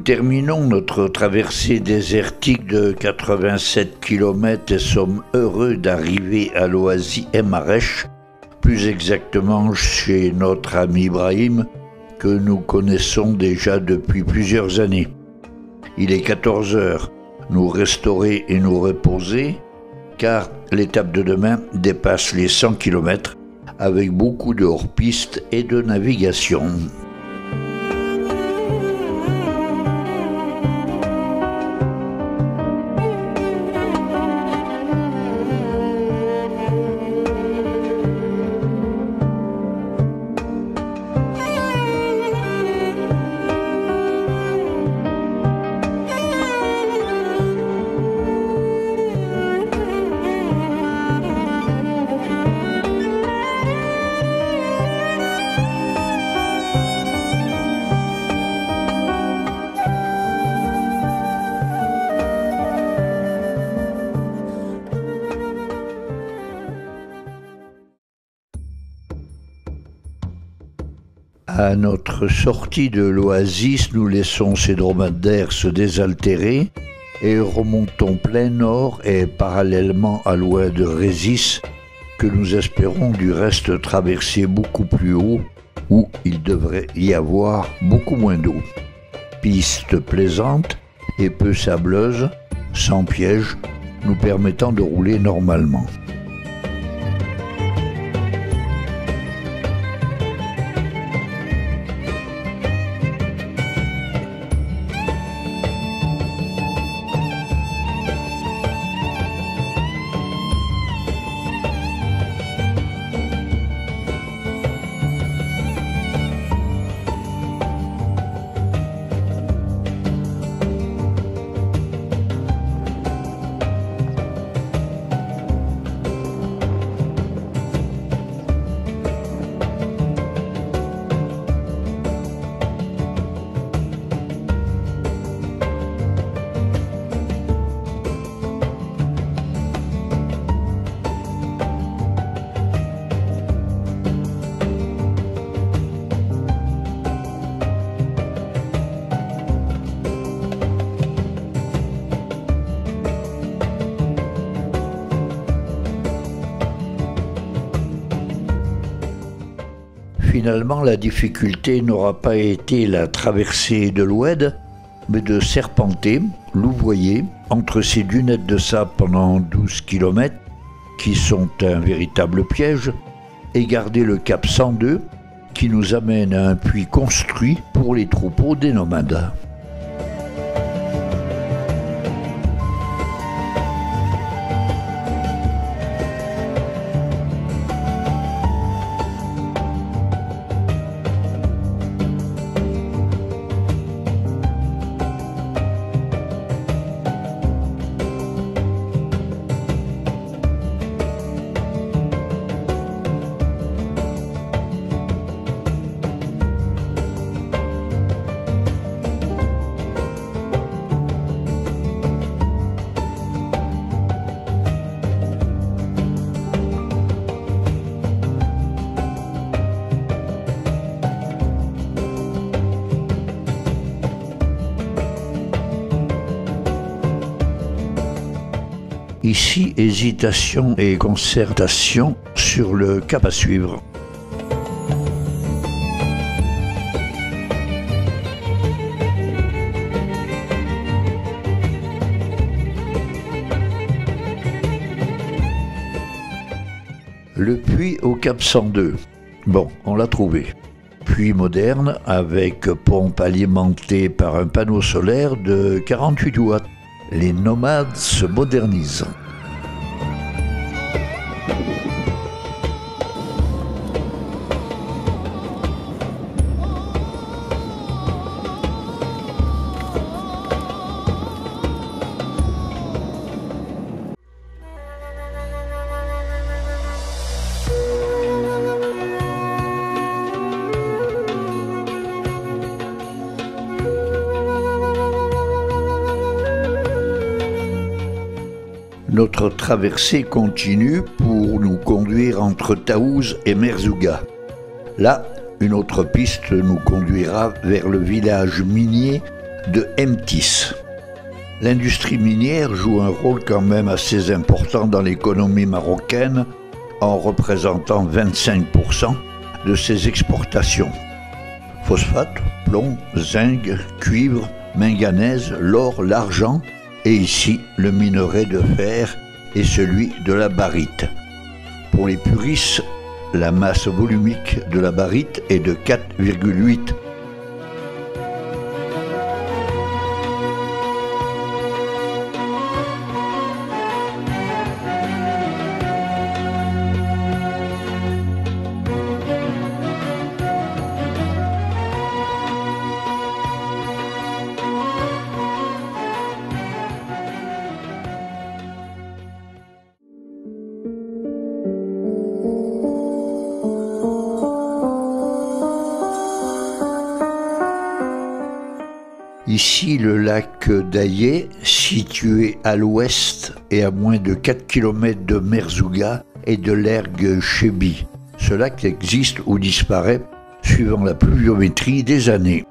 terminons notre traversée désertique de 87 km et sommes heureux d'arriver à Loisy et Marèche, plus exactement chez notre ami Ibrahim, que nous connaissons déjà depuis plusieurs années. Il est 14 heures, nous restaurer et nous reposer, car l'étape de demain dépasse les 100 km avec beaucoup de hors-piste et de navigation. À notre sortie de l'oasis, nous laissons ces dromadaires se désaltérer et remontons plein nord et parallèlement à l'ouest de Rhésis, que nous espérons du reste traverser beaucoup plus haut, où il devrait y avoir beaucoup moins d'eau. Piste plaisante et peu sableuse, sans piège, nous permettant de rouler normalement. Finalement, la difficulté n'aura pas été la traversée de l'Oued, mais de serpenter, louvoyer, entre ces dunettes de sable pendant 12 km, qui sont un véritable piège, et garder le cap 102, qui nous amène à un puits construit pour les troupeaux des nomades. Ici, hésitation et concertation sur le cap à suivre. Le puits au cap 102. Bon, on l'a trouvé. Puits moderne avec pompe alimentée par un panneau solaire de 48 watts. Les nomades se modernisent. Notre traversée continue pour nous conduire entre Taouz et Merzouga. Là, une autre piste nous conduira vers le village minier de Mtis. L'industrie minière joue un rôle quand même assez important dans l'économie marocaine en représentant 25% de ses exportations. Phosphate, plomb, zinc, cuivre, manganèse, l'or, l'argent et ici le minerai de fer et celui de la barite. Pour les puristes, la masse volumique de la barite est de 4,8. Ici, le lac d'Aillé, situé à l'ouest et à moins de 4 km de Merzouga et de l'ergue Chébi. Ce lac existe ou disparaît suivant la pluviométrie des années.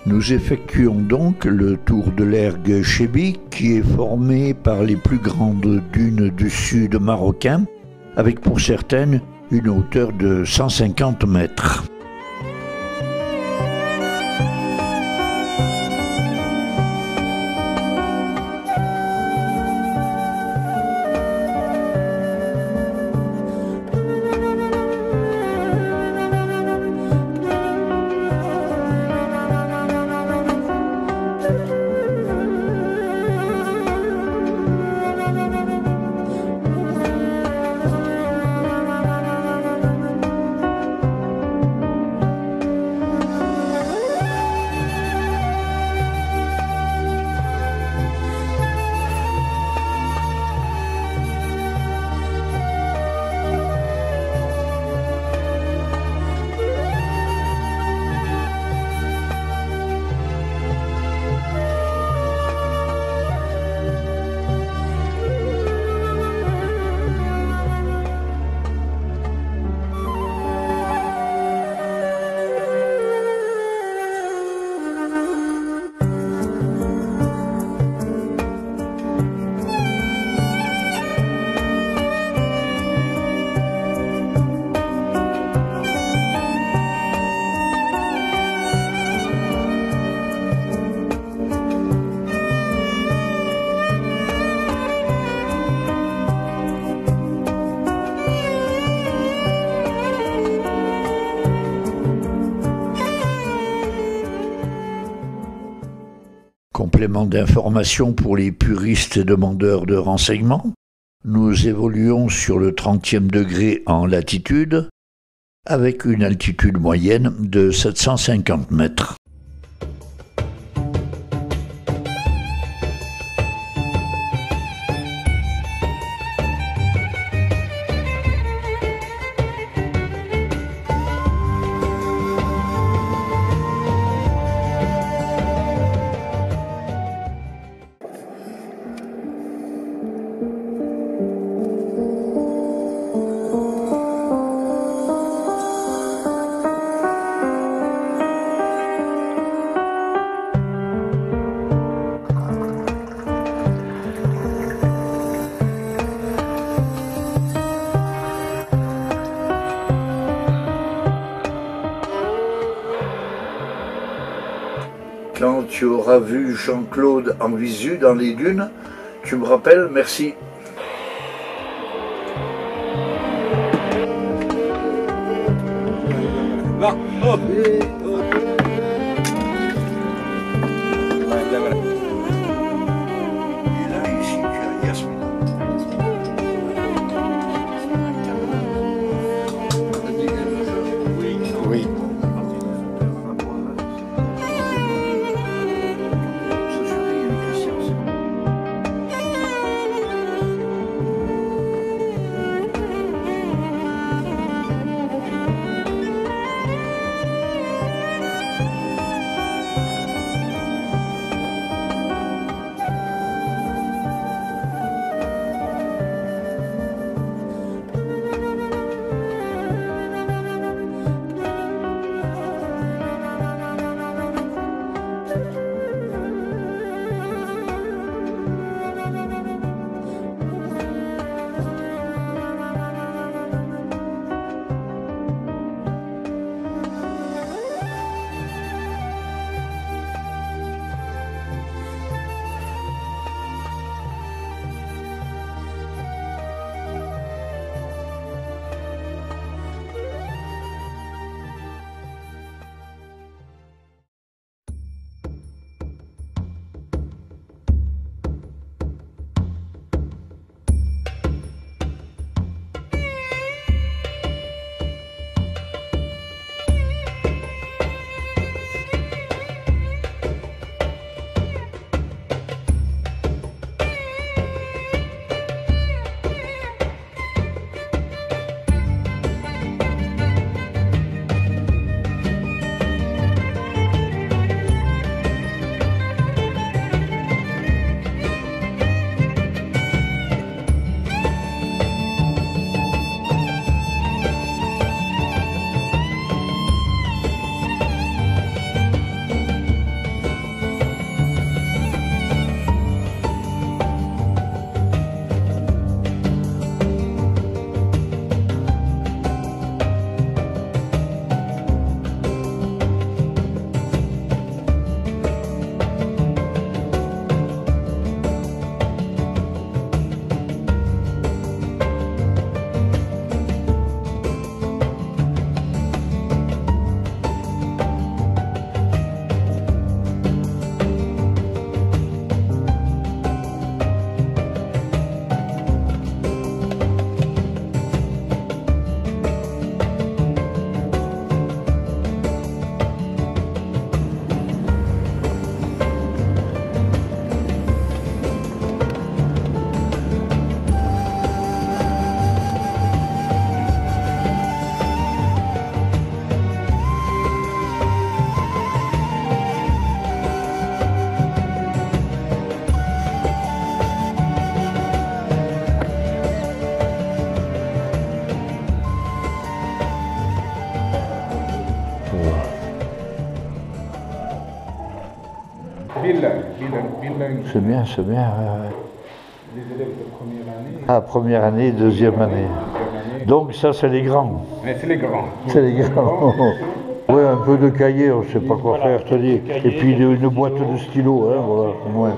Nous effectuons donc le tour de l'ergue Chébi qui est formée par les plus grandes dunes du sud marocain avec pour certaines une hauteur de 150 mètres. Complément d'information pour les puristes et demandeurs de renseignements, nous évoluons sur le 30e degré en latitude avec une altitude moyenne de 750 mètres. Quand tu auras vu Jean-Claude en visu dans les dunes, tu me rappelles, merci. Là, hop. Et là, ici, tu as Yasmina. Oui. bilingue. C'est bien, c'est bien. Les élèves de première année. Ah, première année, deuxième année. Donc ça, c'est les grands. Mais c'est les grands. C'est les grands. Ouais, un peu de cahier, on ne sait pas quoi faire, tenez. Et puis une boîte de stylos, hein, voilà. Ouais.